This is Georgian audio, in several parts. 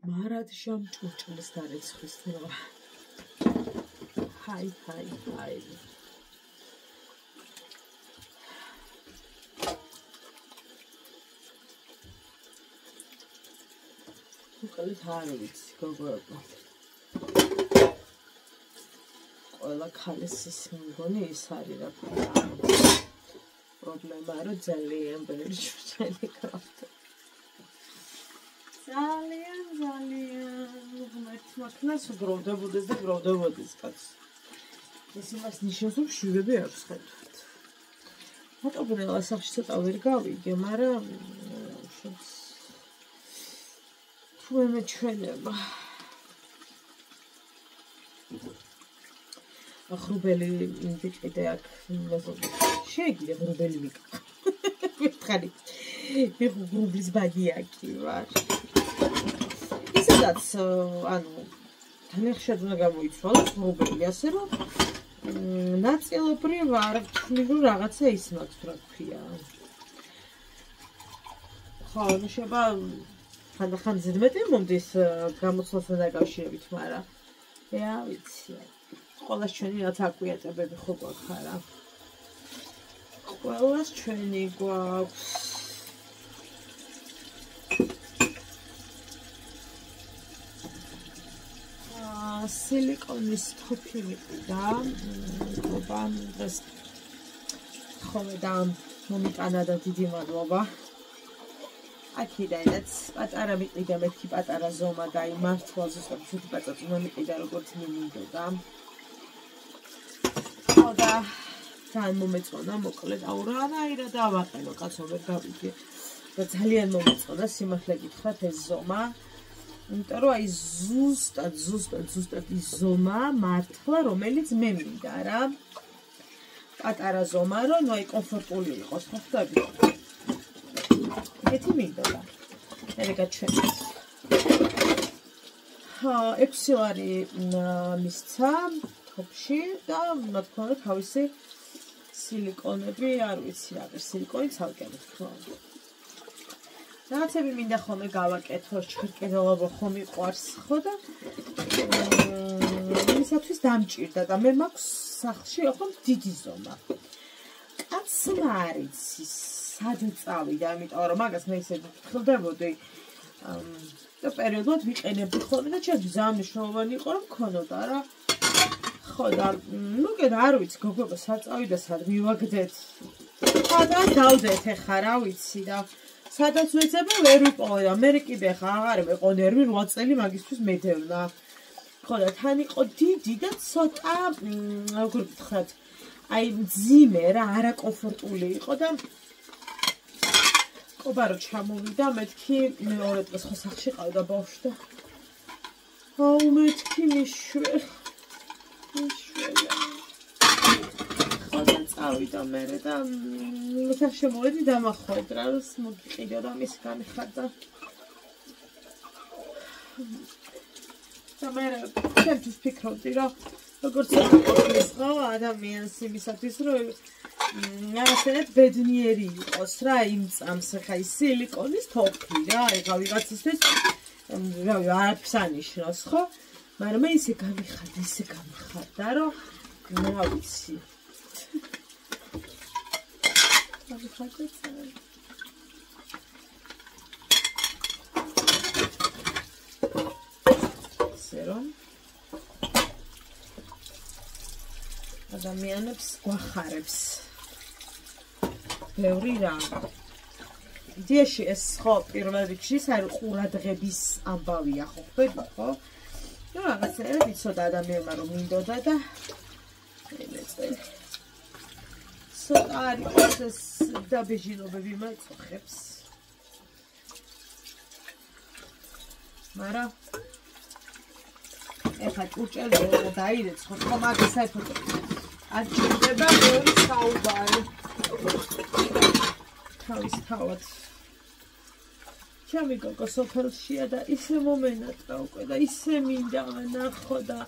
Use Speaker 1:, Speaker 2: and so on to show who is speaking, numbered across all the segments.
Speaker 1: მარადშამ ჭურჭლის დარეცხვის თემა. Hi. უკალით არ ვიცი, გოგოებო. ყველა ქალის მგონი ის არის რა პრობლემა, რომ ძალიან ბევრი ჭურჭელი გქონდა. ძალიან ღმერთ მაქნას უგროვდებოდეს და გროვდებოდეს კაცს. ეს იმას ნიშნავს, რომ შვილები აქვს ხედავთ. რატო ბრელა სახში ცოტა ვერ გავიგე, მაგრამ თუ მეჩვენება. ხრუბელი ვიყიდე აქ, შეიძლება ხრუბელი ვიყიდე. ვითხარი. მე ხრუბლის ბაგიაკი ვარ. ისაც ანუ თანხშად უნდა გამოიცვალოს ხრუბელი, ასე რომ ნაწილობრივ არ ვთვლი, რომ რაღაცა ის მაქვს, რა ქვია. ხო, შეიძლება ხანდახან ზედმეტი მომდის გამოცვლასთან დაკავშირებით, მაგრამ რა ვიცი. ყველას ჩვენი რაც აკვიატებები ხო გვაქვს არა. ყველას ჩვენი გვაქვს. სილიკონის თოფი მიყიდა, მოგობა დღეს ხოლმე და მომიტანა და დიდი მადლობა. აქედანაც პატარა მიყიდა, მეთქი პატარა ზომა და აი მართლა ზუსტად ცუდი პაწაწი მომიყიდა, როგორც მინდოდა. ხო და ძალიან მომეწონა, მოკლედ აურანაირად დავაყენო, კაცო ვერ გავიგე. და ძალიან მომეწონა სიმართლე გითხრათ ეს ზომა. იმიტომ რომ აი ზუსტად ის ზომა მართლა რომელიც მე მინდა რა. პატარა ზომა რომ აი კომფორტული იყოს, ხო ხვდები? ეთი მინდოდა. მე გაჩვენეთ. 6 ლარი მისცა თოფში და რა თქმა უნდა თავისი სილიკონები, არ ვიცი რა, სილიკონი ცალკე ვთქვა. რაღაცები მინდა ხოლმე გავაკეთო, ჩხერკედელობა ხომ მიყვარს, ხო და იმისათვის დამჭირდა და მე მაქვს სახლში ახლა დიდი ზომა. კაცმა არ იცის, სად წავიდა, ამიტომ რომ მაგას მე ისე ვფრთხილდებოდი და პერიოდულად ვიყენებდი ხოლმე და ჩემთვის ძალიან მნიშვნელოვანი იყო რომ მქონოდა რა. ხო და ნუ კიდე არ ვიცი გოგოება სად წავიდა, სად მივაგდეთ. სადაც დავდეთ ახლა რა ვიცი და სადაც ვეძება ვერ ვიპოვე და მე კიდე ხა აღარ მეყო ნერვი 8 წელი მაგისთვის მედევნა. ხო და თან იყო დიდი და ცოტა როგორ ვთქვათ, აი მძიმე რა, არაკომფორტული იყო და კობარო ჩამოვიდა, მეთქი მეორე დღეს ხო სახლში ყავდა ბავშვი და აუ მეთქი მიშვე. წავიდა მერე და ოთახში შემოვედი დამახვედრა, რომ მოგიყიდო და მის გამიხარდა. და მე ჩემთვის ფიქრობდი, რომ როგორც ყოფილის ხო ადამიანს იმისათვის, რომ რაღაცნაირად ბედნიერი იყოს რა იმ წამს, ხა ის სილიკონის თოფი რა, ეხა ვიღაცისთვის რავი არაფერს ანიშნავს, ხო? მაგრამ მე ისე გამიხარდა, რომ რა ვიცი. სერომ ადამიანებს გვახარებს ბევრი რამ. იდეაში ეს ხო პირველ რიგში ეს არის ყურადღების ამბავია, ხო ხვდები, ხო? ნუ რაღაცნაირად იცოდა ადამიანმა რომ მინდოდა და ეწელი არის ეს დაბეჟილობები მაწყობს. მაგრამ ეხლა ჭურჭელი დაირეცხო, ხო მაგის საერთოდ არ ჭირდება ბევრი საუბარი. თავის თავად. ჩემი გოგო სოფელშია და ისე მომენატრა უკვე და ისე მინდა ნახო და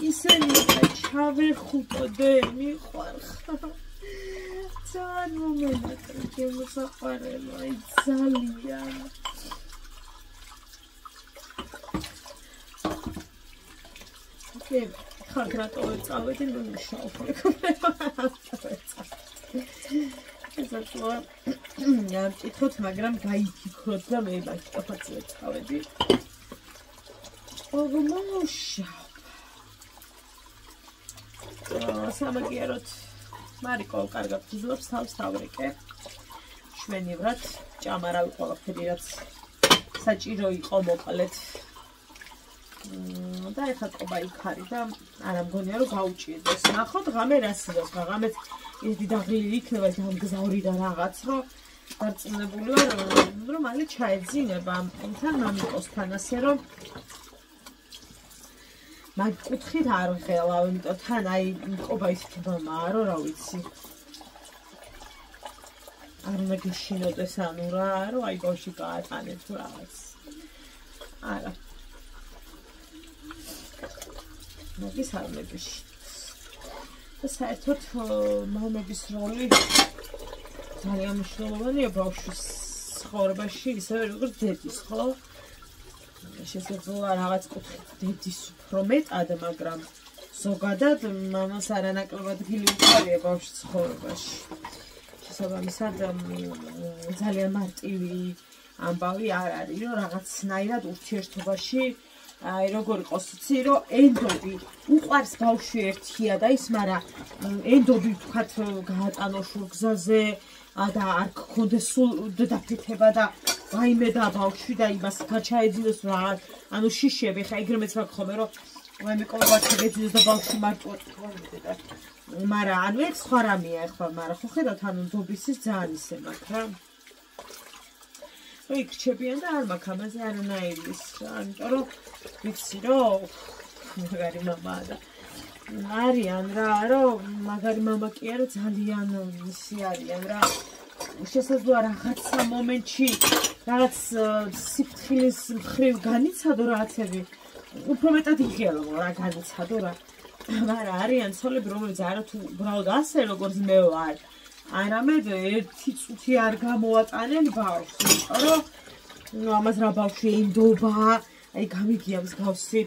Speaker 1: ისე მინდა ჩავეხუტოდე, მიყვარხარ. ძალიან მომენატრა ჩემო საყვარელო, აი ძალიან. ხარ რატო წავედი ნუ მშაობ ესაა კითხოთ მაგრამ გაიფიქროთ და მე ბაშტაფაცილე წავედი სამაგიეროთ მარიკო კარგად გიზლობს თავს თავრიკე შვენივრად ჭამარავი ყველაფერი რაც საჭირო იყო მოკლედ და ეხლა ყობა იქ არის და არა მგონია რომ გაუჭირდეს ნახოთ ღამე რას იდოს ღამეც ერთი დაღლილი იქნება დამგზავრი და რაღაც რომ დარწმუნებული ვარ რომ მალე ჩაეძინება თან მამიკოსთან ასე რომ მაგ კუთხით არ ღელავ იმიტომ თან აი ყობა ისეთი მამაა რომ რა ვიცი არ უნდა გიშინოდეს ანუ რა რომ აი ბავშვი გაატანეთ თუ რაღაც არა მაგის არ მეგში და საერთოდ მამების როლი ძალიან მნიშვნელოვანია ბავშვის ცხოვრებაში ისევე როგორც დედის ხო შესაძლოა რაღაც კუთხით დედის უფრო მეტად მაგრამ ზოგადად მამას არანაკლებად გილი უყარია ბავშვის ცხოვრებაში შესაბამისად ძალიან მარტივი ამბავი არ არის რომ რაღაცნაირად ურთიერთობაში აი როგორ იყოს იცი რომ ენდობი უყარს ბავშვი ერთია და ის მაგრამ ენდობი ვთქვათ გაატანო შურგზაზე და არ გქონდეს სულ დაფეთება და ვაიმე და ბავშვი და იმას გაჩაეძინოს რა ანუ შიშები ხა იგრემეც მაგ ხოლმე რომ ვაიმე კოლბასები ეძინოს და ბავშვი მარტო თქვენდე და მაგრამ ანუ ეს სხვა რამეა ახლა მაგრამ ხო ხედავთ ანუ ნდობის ის ძალიან ისე მაქვს რა ой გრჩებიან და არ მაქვს ამაზე არანაირი ის რა იმიტომ რომ ვიცი რომ მაგარი მამაა და არიან რა რომ მაგარი მამა კი არა ძალიან ისი არიან რა შესაძლოა რაღაცა მომენტში რაღაც სიფრთხილის მხრივ განიცადო რაღაცები უფრო მეტად იღელო რა განიცადო რა მაგრამ არიან ცოლები რომელიც არათუ უბრალოდ ასე როგორც მე ვარ არამედ ერთი წუთი არ გამოვატანენ ბავშვს იმიტომ რომ ნუ ამას რა ბავშვი ენდობა აი გამიგია მსგავსი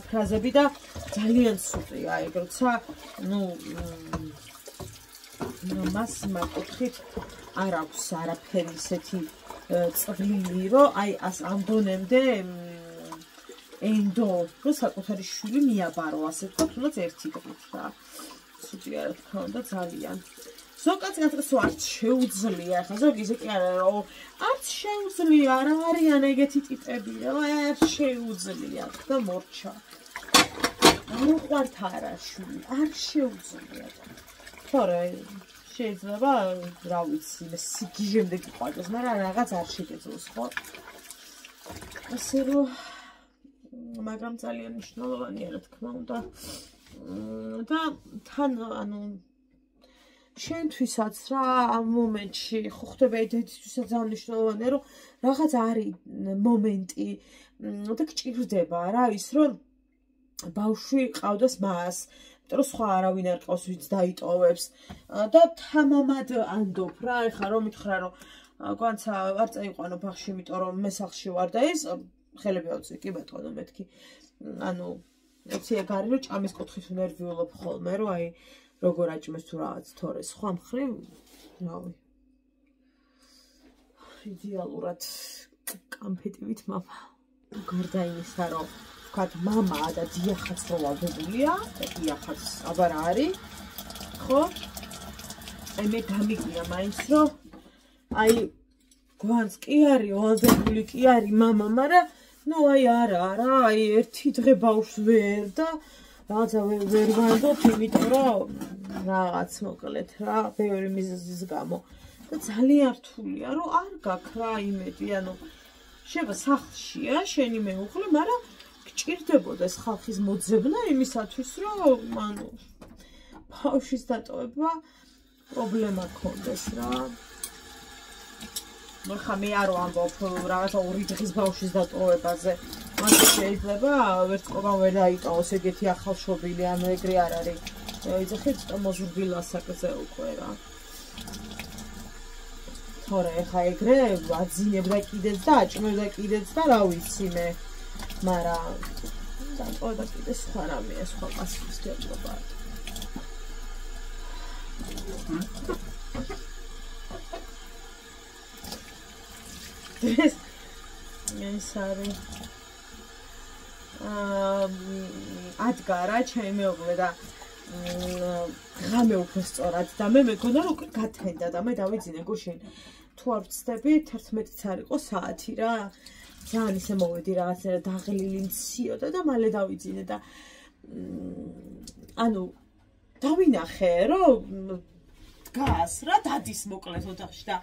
Speaker 1: ფრაზები და ძალიან ცუდია ეგ როცა ნუ მას მაკუთხით არ აქვს არაფერი ისეთი წვლილი რომ აი ას ამ დონემდე ენდო რო საკუთარი შვილი მიაბარო ასე თქვა თუნდაც ერთი დღით რა ცუდია რა თქმა უნდა ძალიან ზოგადად გასწრებს არც შეუძლია ხა ზოგი ისე კი არა რომ არც შეუძლია რა არიან ეგეთი ტიპები რა არ შეუძლია და მორჩა არ უყვართ არა შვილი არ შეუძლია თორე შეიძლება რა ვიცი სიგიჟემდე გიყვარდეს მაგრამ რაღაც არ შეგეძლოს ხო ასე რომ მაგრამ ძალიან მნიშვნელოვანია რა თქმა უნდა და თან ანუ შენთვისაც რა ამ მომენტში ხო ხდება იდენტიტეტისაც ძალიან მნიშვნელოვანია რომ რაღაც არის მომენტი და გჭირდება რა ის რომ ბავშვი ყავდეს მას იმიტომ რომ სხვა არავინ არ ყავს ვინც დაიტოვებს და თამამად ანდობ რა ეხლა რომ მითხრა რომ გვანცა არ წაიყვანო ბაღში იმიტომ რომ მე სახლში ვარ და ის ხელები ავწი კი ბატონო მეთქი ანუ ეცი ეგ არის რომ ჭამის კუთხით ნერვიულობ ხოლმე რომ აი როგორ აჭმეს თუ რაღაც თორე სხვა მხრივ რავი იდეალურად კამფეტივით მამა გარდა იმისა რომ ვთქვათ მამაა და დიახაც რო ვალდებულია და დიახაც აბარ არის ხო აი მე გამიგია მაინც რომ აი გვანც კი არის ვალდებული კი არის მამა მაგრამ ნუ აი არა აი ერთი დღე ბავშვს ვერ და რაღაცა ვერ ვანდობ იმიტომ რომ რაღაც მოკლედ რა ბევრი მიზეზის გამო და ძალიან რთულია რომ არ გაქვს რა იმედი ანუ შეიძლება სახლშია შენი მეუღლე მაგრამ გჭირდებოდეს ხალხის მოძებნა იმისათვის რომ ანუ ბავშვის დატოვება პრობლემა ქონდეს რა ხა მე არ ვამბობ რაღაცა 2 დღის ბავშვის დატოვებაზე მაშინ შეიძლება ვერც ყობან ვერ დაიტოვოს ეგეთი ახალშობილი ანუ ეგრე არ არის იცი ცოტა მოზრდილა საკზე უკვე რა თორე ხა ეგრე აძინებდა კიდეც და აჭმევდა კიდეც და რა ვიცი მე მაგრამ და კიდე სხვა რამეა, სხვა პასუხის დიაგნოზა. ეს არის ადგარა ჩემი მეუღლე და ღამე უფრო სწორად და მე მეგონა რომ უკვე გათენდა და მე დავიძინე გუშინ თუ არ ვცდები 11-იც არ იყო საათი რა ძალიან ისე მოვედი რაღაცა დაღლილი მციოდა და მალე დავიძინე და ანუ დავინახე რომ დგას რა დადის მოკლედ ოთახში და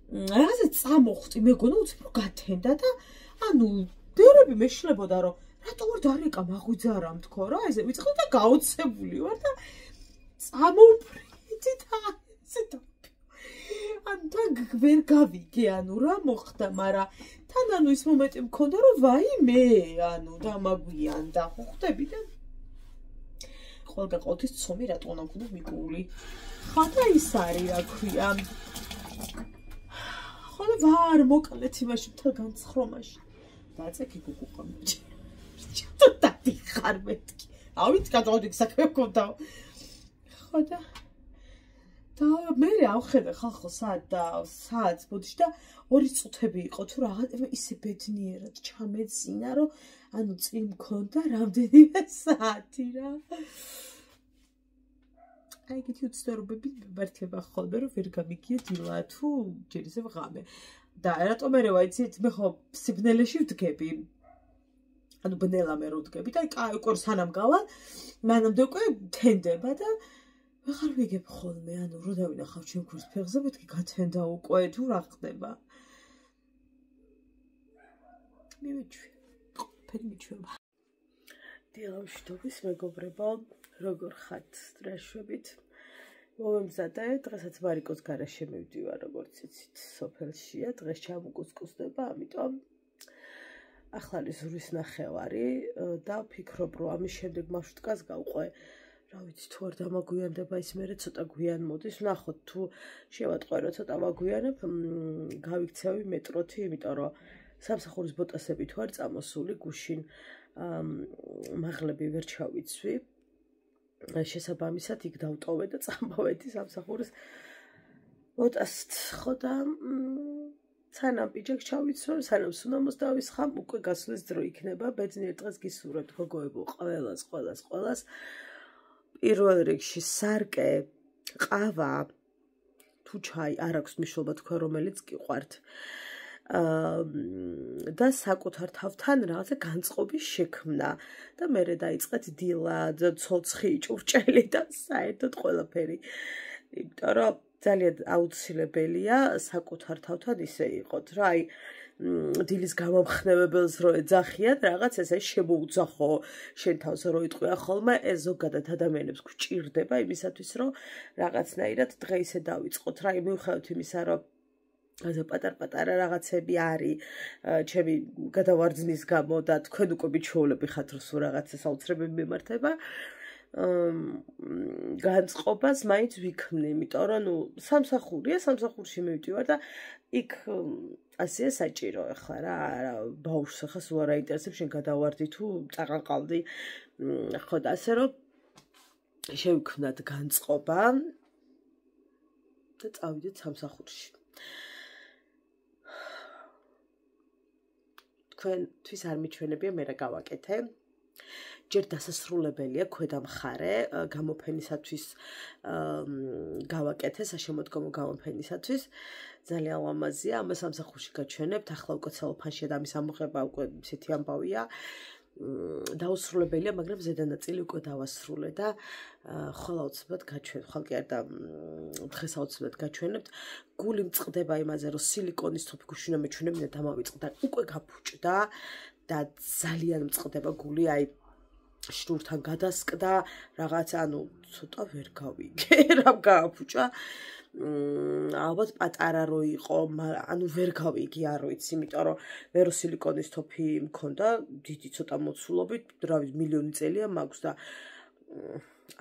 Speaker 1: რაღაცა წამოხვდი მეგონა უცებ გათენდა და ანუ დერები მეშლებოდა რომ რატო ვარ დარეკა მაღვიძარა მთქო რა ესე ვიწყდი და გაოცებული ვარ და წამოვფრინდი და ესე და ან თან ვერ გავიგე ანუ რა მოხდა მაგრამ თან ანუ ის მომენტი მქონდა რომ ვაიმე ანუ დამაგვიანდა ხო ხვდები და ყოველთვის ცომი რატო უნდა მქონდა მიკული ხო და ის არის რა ქვია ხო და ვარ მოკლედ იმაში მთელ განცხრომაში დაწეკი გუგუყა და დიხარ მეთქი ავით გადავდი საქმე მქონდა ხო და მე ავხედე ხალხო საათს ბოდიში და 2 წუთები იყო თუ რაღაცა ისე ბედნიერად ჩამეძინა რომ ანუ წინ მქონდა რამდენიმე საათი რა აი ეგეთი უცდარობები მართლება ხოლმე რომ ვერ გამიგია დილა თუ ჯერ ისევ ღამე და რატომ მე ვაიცით მე ხო სიბნელეში ვდგები ანუ ბნელა მე რო ვდგები და აი უკვე სანამ გავალ მანამდე უკვე თენდება და ვეღარ ვიგებ ხოლმე ანუ რო დავინახავ ჩემ ქურს ფეხზე მეთქი გათენდა უკვე თუ რა ხდება მიჩვევა დილამშვიდობის მეგობრებო როგორ ხართ სტრესებით მომემზადე დღესაც მარიკოს გარაშე მივდივარ როგორც იცით სოფელშია დღეს ჩამოგუსკუსდება ამიტომ ახალი ზურის ნახევარი და ვფიქრობ რომ ამის შემდეგ მარშრუტკას გავყვე რა ვიცი თუ არ დამაგვიანდება ის მერე ცოტა გვიან მოდის ვნახოთ თუ შევატყვე რომ ცოტა ვაგვიანებ გავიქცევი მეტროთი იმიტომ რომ სამსახურის ბოტასები თუ არ წამოსული გუშინ მაღლები ვერ ჩავიცვი შესაბამისად იქ დავტოვე და წამოვედი სამსახურის ბოტასით ხო და სანამ პიჯაკს ჩავიცვე სანამ სუნამოს დავისხამ უკვე გასვლის დრო იქნება ბედნიერ დღეს გისურვებთ გოგოებო ყველას პირველ რიგში სარკე ყავა თუ ჩაი არ აქვს მნიშვნელობა თქვენ რომელიც გიყვართ და საკუთარ თავთან რაღაცა განწყობის შექმნა და მერე დაიწყეთ დილა და ცოცხი ჭურჭელი და საერთოდ ყველაფერი იმიტომ რომ ძალიან აუცილებელია საკუთარ თავთან ისე იყოთ რა აი დილის გამამხნევებელს რო ეძახიან რაღაც ესე შემოუძახო შენ თავს რო იტყვია ხოლმე ეს ზოგადად ადამიანებს გვჭირდება იმისათვის რომ რაღაცნაირად დღე ისე დავიწყოთ რა მიუხედავად იმისა რომ ასე პატარ-პატარა რაღაცები არის ჩემი გადავარძნის გამო და თქვენ უკვე მიჩვეულები ხართ რომ სულ რაღაცა საოცრებები მიმართება განწყობას მაინც ვიქმნი იმიტომ რომ ნუ სამსახურში მივდივარ და იქ ასეა საჭირო ახლა რა ბავშვს ახლა სულ არ აინტერესებს შენ გადავარდი თუ წაყალყალდი ხო და ასე რომ შევიქმნათ განწყობა და წავიდეთ სამსახურში თქვენთვის არ მიჩვენებია მე რა გავაკეთე ჯერ დასასრულებელია ქვედა მხარე გამოფენისათვის გავაკეთე საშემოდგომო გამოფენისათვის ძალიან ლამაზია ამ სამსახურში გაჩვენებთ ახლა უკვე ცელოფანში და ამის ამოღება უკვე ისეთი ამბავია დაუსრულებელია მაგრამ ზედანაწილი უკვე დავასრულე და ხოლმე აუცილებლად გაჩვენ ხალხი არ და დღეს აუცილებლად გაჩვენებთ გული მწყდება იმაზე რომ სილიკონის თოფი გუშინ მეჩვენებინა დამავიწყდა უკვე გაფუჭდა და ძალიან მწყდება გული აი შნურთან გადასკდა რაღაც ანუ ცოტა ვერ გავიგე რა გააფუჭა ალბათ პატარა რო იყო ანუ ვერ გავიგე არ ვიცი იმიტომ რომ მე რო სილიკონის თოფი მქონდა დიდი ცოტა მოცულობით რა ვიცი მილიონი წელია მაქვს და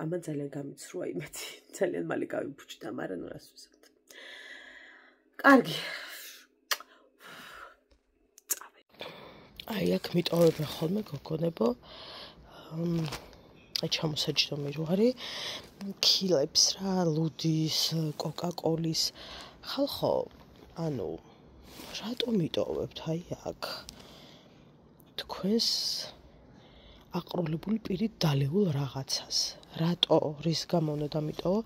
Speaker 1: ამან ძალიან გამიცრუა იმეთი ძალიან მალე გავიფუჭდა მაგრამ ნუ რას ვიზავთ კარგი
Speaker 2: აი აქ მიტოვებენ ხოლმე გოგონებო აი ჩამოსაჯდომი რო არის ქილებს რა ლუდის კოკაკოლის ხალხო ანუ რატომ მიტოვებთ აი აქ თქვენს აყროლებული პირით დალეულ რაღაცას რატო რის გამო უნდა დამიტოვო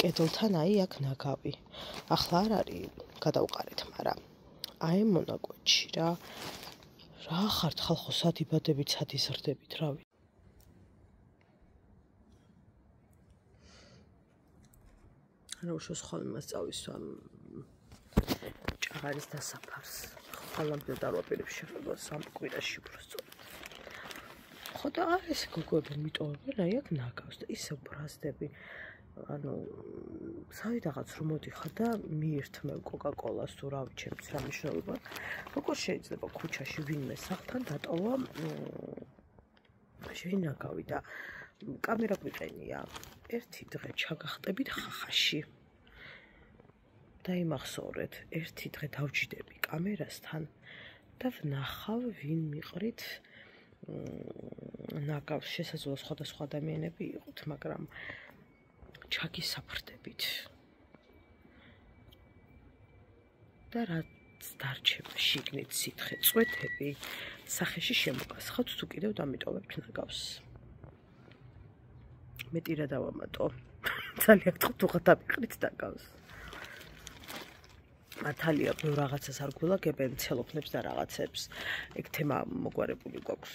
Speaker 2: კედელთან აი აქ ნაგავი ახლა არ არის გადავყარეთ მაგრამ აი მონაკვეთში რა ხართ ხალხო სად იბადებით სად იზრდებით რავი რა უშოს ხოლმე მასწავლისვამ ჭაღარის დასაფარს ხალხამდე დავაპირებ შეღება სამ კვირაში უბრალოდ ხო და ეს გოგოები მიტოვებენ აი აქ ნაგავს და ისე ბრაზდები ანუ საიდანაც რომ მოდიხარ და მიირთმევ კოკაკოლას თუ რა ვიცემს რა მნიშვნელობა როგორ შეიძლება ქუჩაში ვინმე სახლთან დატოვა შევინაგავი და კამერა გვიყენია ერთი დღე ჩაგახტებით ხახაში და იმახსოვრეთ ერთი დღე დავჯდები კამერასთან და ვნახავ ვინ მიყრით ნაგავს შესაძლოა სხვადასხვა ადამიანები იყოთ მაგრამ ჩაგისაფრდებით და რაც დარჩება შიგნით სითხე წვეთები სახეში შემოგასხავთ თუ კიდევ დამიტოვებთ ნაგავს მეტი რა დავამატო ძალიან გთხოვთ უღად დამიყრით ნაგავს მართალია ბევრ რაღაცას არ გულაგებენ ცელოფნებს და რაღაცებს ეგ თემა მოგვარებული გვაქვს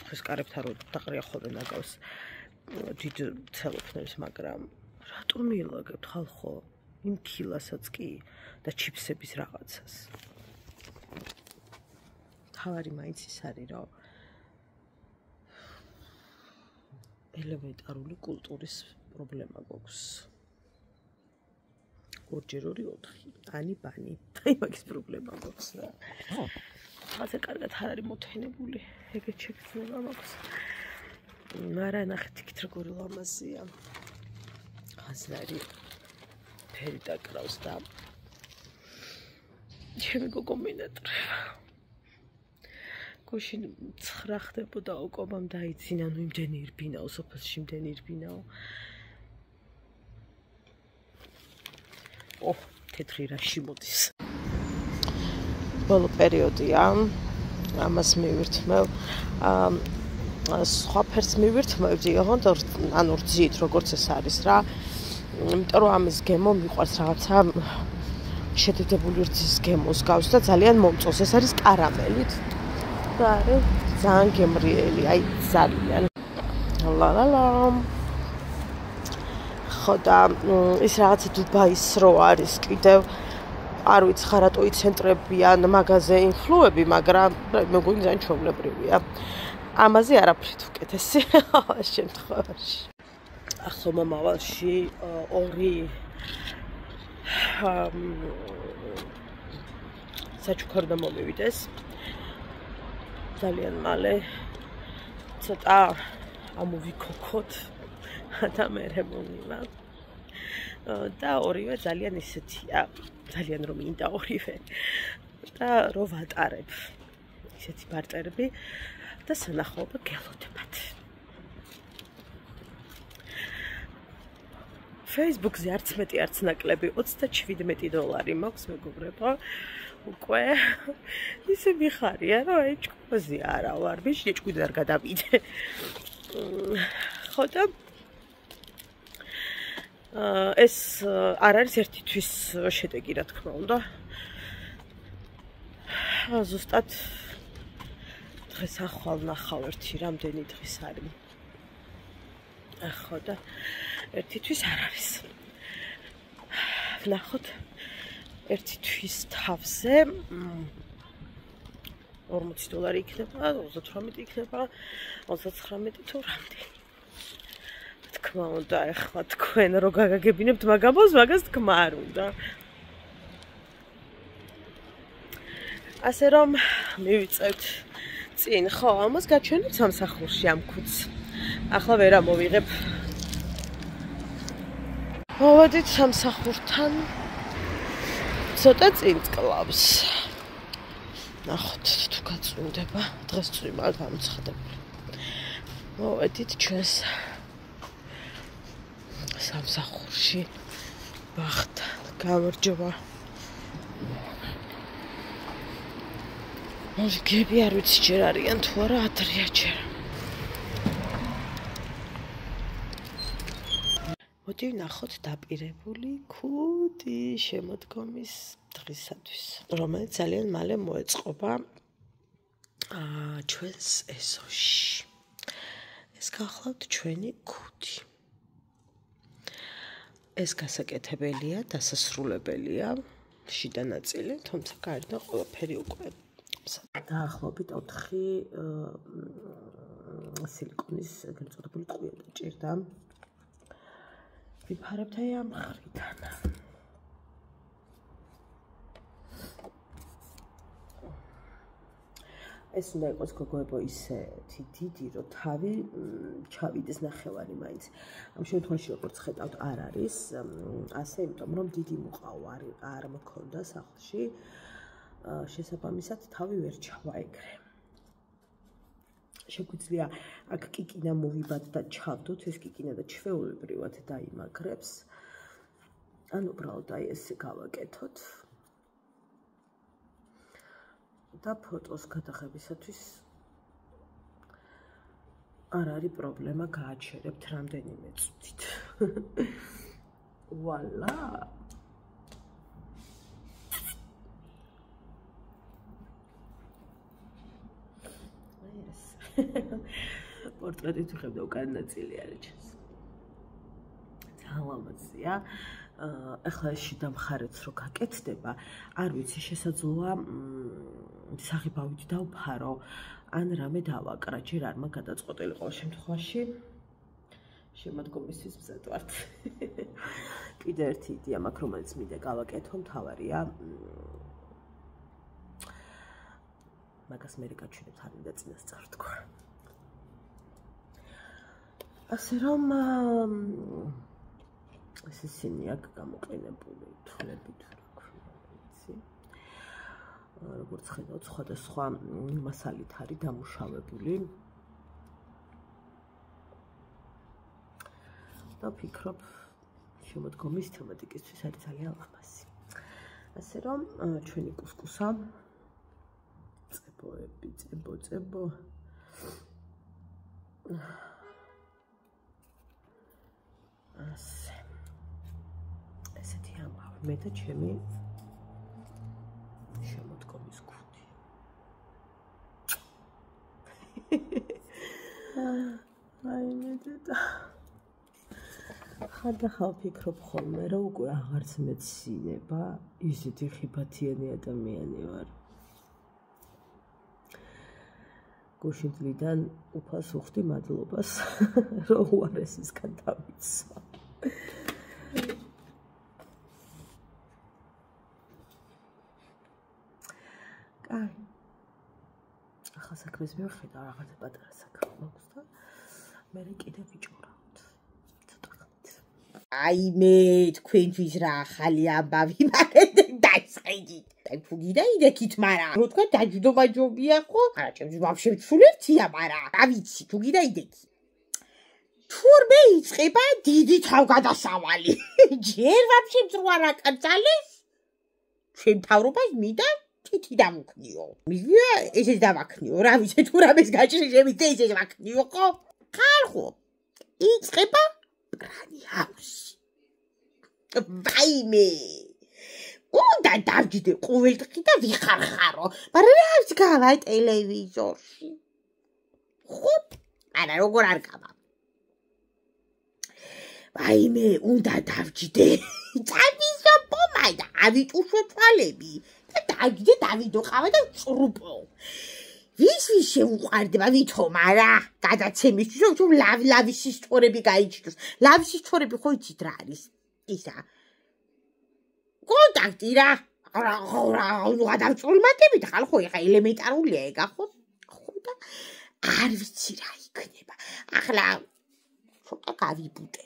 Speaker 2: ხეს კარებთან რო დაყრია ხოლმე ნაგავს დიდ ცელოფნებს მაგრამ რატომ მიელაგებთ ხალხო იმ ქილასაც კი და ჩიფსების რაღაცას თავარი მაინც ის არის რომ ელემენტარული კულტურის პრობლემა გვაქვს ორჯერ 2-4 ანი ბანი აი მაგის პრობლემა გვაქვს რა ასე კარგად არ არის მოთენებული ეგეც შეგრძნება მაქვს მაგრამ ნახეთ იქით როგორი ლამაზია აზარი ფერი დაკრავს და ჩემი გოგო მინატრება გუშინ 9 ხდებოდა უკობამ დაიძინა ნუ იმდენი ირბინაო სოფელში იმდენი ირბინაო თეთრი რაში მოდის ბოლო პერიოდია ამას მივირთმევ სხვა ფერს მივირთმევდი ანუ რძით როგორც ეს არის რა იმიტომ რომ ამის გემო მიყვარს რაღაცა შედედებული რძის გემოს გავს და ძალიან მომწონს ეს არის კარამელით და არის ძალიან გემრიელი აი ძალიან ლა ხოდა ის რაღაცა დუბაის რო არის კიდევ არ ვიცი ხარატოი ცენტრებიან მაღაზია ინფლუები მაგრამ მეგონი ძალიან ჩვეულებრივია ამაზე არაფრით უკეთესი ყოველ შემთხვევაში ახლა მომავალში 2 საჩუქარი მომივიდეს ძალიან მალე ცოტა ამოვიქოქოთ და მე მომივა და ორივე ძალიან ისეთია ძალიან რომ მინდა ორივე და რო ვატარებ ისეთი ბარტერები და სანახაობა გელოდებათ Facebook-ზე არც მეტი არც ნაკლები $37 მაქვს მეგობრებო უკვე ისე მიხარია რომ აი ჭკუაზე არა ვარ ბიჭი ჭკუზე არ გადავიდე ხოდა ეს არ არის ერთი თვის შედეგი რა თქმა უნდა ზუსტად დღეს ახვალ ნახავ ერთი რამდენი დღის არის ხოდა ერთი თვის არ არის ვნახოთ ერთი თვის თავზე $40 იქნება 38 იქნება 39 თუ რამდენი თქმა უნდა ეხლა თქვენ რო გაგაგებინებთ მაგამოს მაგას თქმა არ უნდა ასე რომ მივიწევთ წინ ხო ამას გაჩვენებთ სამსახურში ამ ქუდს ახლა ვერ ამოვიღებ მოვედით სამსახურთან ცოტა წინ წკლავს ნახოთ თუ გაწვიმდება. დღეს წვიმა გამოცხადებული. მოვედით ჩვენს სამსახურში. ბახტა, გამარჯობა. მუსიკები არ ვიცი ჯერ არიან თუ არა, ადრეა ჯერ. მოდი ვნახოთ დაპირებული ქუდი შემოდგომის დღისათვის, რომელიც ძალიან მალე მოეწყობა ჩვენს ეზოში. ეს გახლავთ ჩვენი ქუდი. ეს გასაკეთებელია, დასასრულებელია, შიდა ნაწილი, თუმცა გარედან ყველაფერი უკვე დაახლოებით 4 სილიკონის ეგრეთ წოდებული ტყვია დაჭირდა. ვიფარებთ აი ამ მხრიდან. ეს უნდა იყოს გოგოებო ისეთი დიდი, რომ თავი ჩავიდეს ნახევარი მაინც. ამ შემთხვევაში როგორც ხედავთ არ არის, ასე იმიტომ რომ დიდი მუყავა არ მქონდა სახლში. შესაბამისად თავი ვერ ჩავაეგრე. შეგვიძლია აქ კიკინა მოვიბად და ჩავდოთ, ეს კიკინა და ჩვეულებრივად დაიმაგრებს. ან უბრალოდ აი ესე გავაკეთოთ. და ფოტოს გადაღებისათვის არ არის პრობლემა, გააჩერებთ რამდენიმე წუთით. ვალა! პორტრეტით ვიხებდა უკან ნაწილი არის ჩემს. ძალიან ლამაზია. ახლა ეს შიდა მხარეც რო გაკეთდება, არ ვიცი, შესაძლოა საღებავით დავფარო, ან რამე დავაკრა, ჯერ არ მაქვს გადაწყვეტილი ყოველ შემთხვევაში. შემოდგომისთვის მზად ვართ. კიდე ერთი იდეა მაქვს, რომელიც მინდა გავაკეთო, მთავარია მაგას მე გაჩვენებთ არ მინდა წინასწარ თქვა. ასე რომ ეს ისინი აქ გამოყენებული თვლები თუ რა ქვია, ვიცი. როგორც ხედავთ, სხვადასხვა მასალით არის დამუშავებული. და ვფიქრობ, შემოდგომის თემატიკისთვის არის ძალიან ლამაზი. ასე რომ ჩვენი კუსკუსა წებო. ასე. ესეთი ამბავი მე და ჩემი შემოდგომის ქუდი. აი მე და ხანდახან ვფიქრობ ხოლმე, რომ უკვე აღარც მეცინება, ისეთი ხიფათიანი ადამიანი ვარ. გუშინდლიდან უფალს უხდი მადლობას, რომ უარესისგან დავიცვა. კაი. ახლა საქმეს მივხედავ, რაღაც პატარა საქმე მაქვს და მე კიდე ვიჭურავთ. ცოტა ხნით. აი მე თქვენთვის რა ახალი ამბავი მაგეთ დაიწყედით. ფუგი და იდექით, მაგრამ რო თქვა დაჯდომა ჯობია ხო? არა, ჩემს ვაფშე ვცულერთია, მაგრამ რა ვიცი, ფუგი და იდექი. თურმე იწყება დიდი თავგადასავალი. ჯერ ვაფშე მწრო არ აკრძალეს. ჩვენ მთავრობას მინდა თითი დავუქნიო. მიგია ესეც დავაქნიო, რა ვიცი, თუ რამეს გაჭრი შემიძლია ესეც ვაქნიო, ხო? ხალხო, იწყება პრანი ჰაუსი. ვაიმე! უნდა დავჯდე ყოველდღე და ვიხარხარო, მაგრამ რა გავა ტელევიზორში. ხო? არა, როგორ არ გავა. ვაიმე, უნდა დავჯდე. წავიზო პომადა, ავიტუშო თვალები და დავჯდე დავიდოყავა და წრუპო. ვის შეუყვარდება ვითომ არა? გადაცემისთვის, რომ ლავისის თორები გაიჩნდოს. ლავისის თორები ხო იცით რა არის? ისა კონტაქტი რა გადავწულმატებით ხალხო, ეხა ელემენტარულია ეგა ხო? ხო და არ ვიცი რა იქნება. ახლა ცოტა გავიბუტე.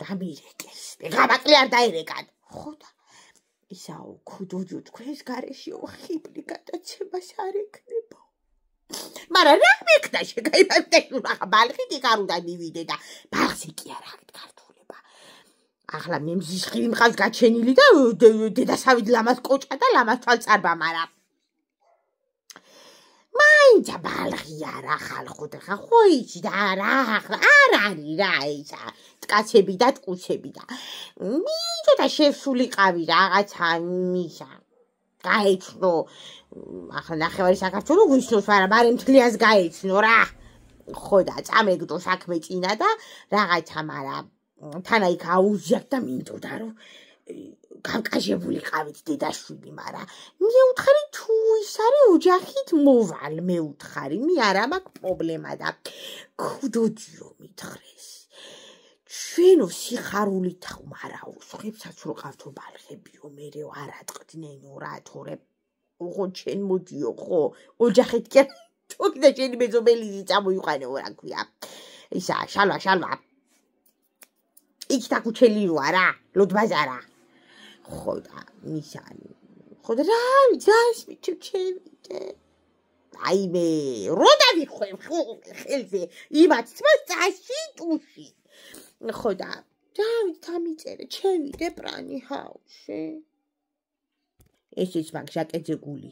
Speaker 2: დამირეკეს. გამაკლი არ დაერეკად. ხო და ისაო ქუდოჯო თქვენს გარეშეო ხიბლი გადაცემას არ ექნება. მაგრამ რა მეკდა შეგაიბებდა ახლა ბალხი კი კარუდა მივიდე და ბალხზე კი არ აქვს ქართულება. ახლა მე მზის ხილი მყავს გაჩენილი და დედასავით ლამას კოჭა და ლამას თვალწარბა, მაგრამ მაინცა ბალხი არა ხალხოდ ხა ხო იცი და რა ახლა არ არის რა ისა ტკაცები და ტყუცები და მიწოთა შევსულიყავი რაღაცა მისა გაეცნო ახლა ნახევარი საქართველოს გვისნოს მაგრამ მთლიას გაეცნო რა ხო და წამეგდო საქმე წინა და რაღაცა მაგრამ თან აი გაუზიარდა და მინდოდა რომ გავკაშებულიყავით დედაშვილი, მაგრამ მეუთხარი თუ ის არის ოჯახით მოვალ, მეუთხარი, მე არა მაქვს პრობლემა და ქუდოჯიო მითხრეს. ჩვენო სიხარულით მარაო, ხებსაც რო ყავთო ბალხებიო, მერეო არ ატყდნენო რა, თორე ოღონ ჩვენ მოდიო, ხო, ოჯახით კი თუკი და შენი მეზობელი წამოიყვანო რა ქვია. ისა, შალვა. იქ დაგუჩელი როა რა, ლოდბაზარა. ხო და მისანი ხო და რა ვიცი აი მე რო დავიხვევ ხელზე იმათ თმას წაში ტუში ხო და დავით დამიწერე ჩემი დეპრანი ჰაუსში ესეც მაგ ჟაკეთზე გული